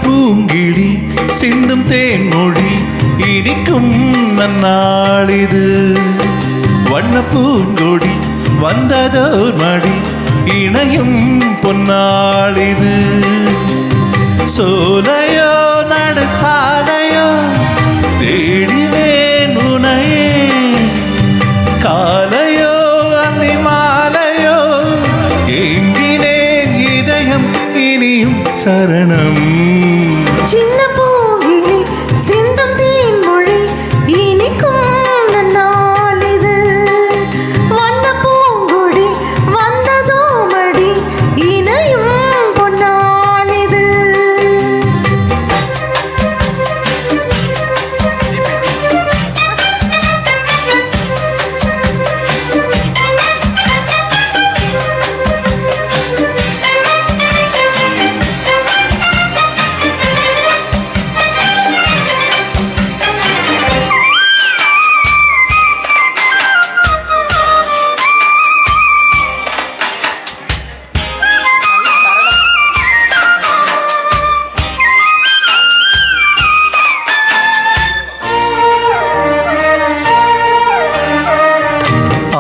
பூங்கிழி சிந்தும் தேன்மொழி இனிக்கும் நன்னாளிது. வண்ண பூங்கொடி வந்ததோர் மடி இணையும் பொன்னாளிது. சோலையோ நடு சாலையோ தேடினேன் உனையே, காலையோ அந்தி மாலையோ ஏங்கினேன் இதயம் இனியும் சரணம். சின்ன பூங்கிழி சிந்தும் தேன்மொழி இனிக்கும் நன்னாளிது. வண்ண பூங்கொடி வந்ததோ மடி இணையும் பொன்னாளிது.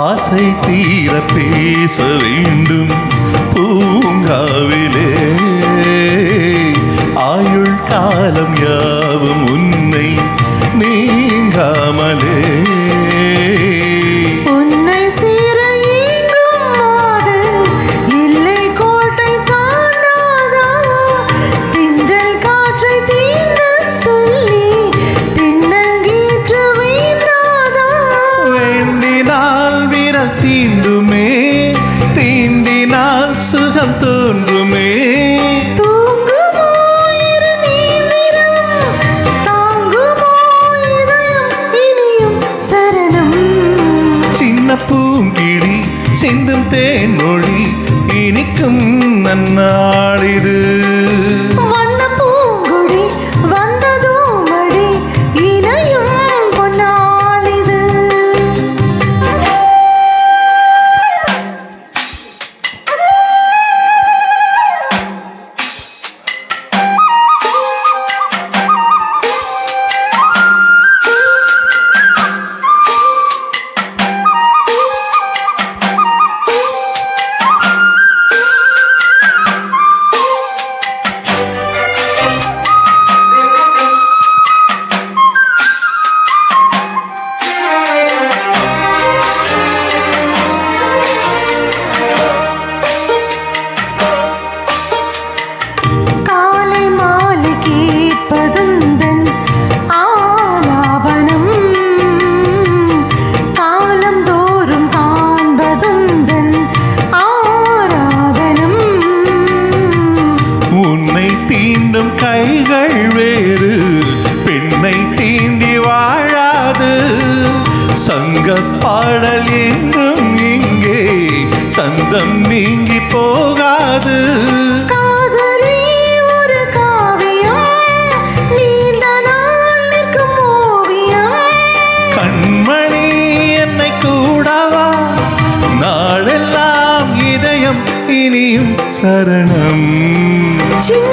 ஆசை தீர பேச வேண்டும் பூங்காவிலே, ஆயுள் காலம் யாவும் உன்னை நீங்காமலே. உன்னை சீர ஏங்கும் மாது இல்லை கோட்டை தாண்டாதா, திண்டல் காற்றை தீண்ட சொல்லி திண்ணங்கீற்று வேண்டாதா. வேண்டினால் விரல் தீண்டுமே, தீண்டினால் சுகம் தோன்றுமே. தூங்குமோ இரு நீந்திரம், தாங்குமோ இதயம் இனியும் சரணம். சின்ன பூங்கிழி சிந்தும் தேன்மொழி இனிக்கும் நன்னாளிது. வண்ண பூங்கொடி வந்ததோ மடி இணையும் பொன்னாளிது. காலை மாலை கேட்பதுந்தன் ஆலாபனம், காலம் தோறும் காண்பதுந்தன் ஆராதனம். உன்னை தீண்டும் கைகள் வேறு பெண்ணை தீண்டி வாழாது. சங்க பாடல் என்றும் இங்கே சந்தம் நீங்கி போகாது. காதலி ஒரு காவியம், நீண்ட நாள் நிற்கும் ஓவியம். கண்மணி என்னை கூடவா, நாளெல்லாம் இதயம் இனியும் சரணம். சின்ன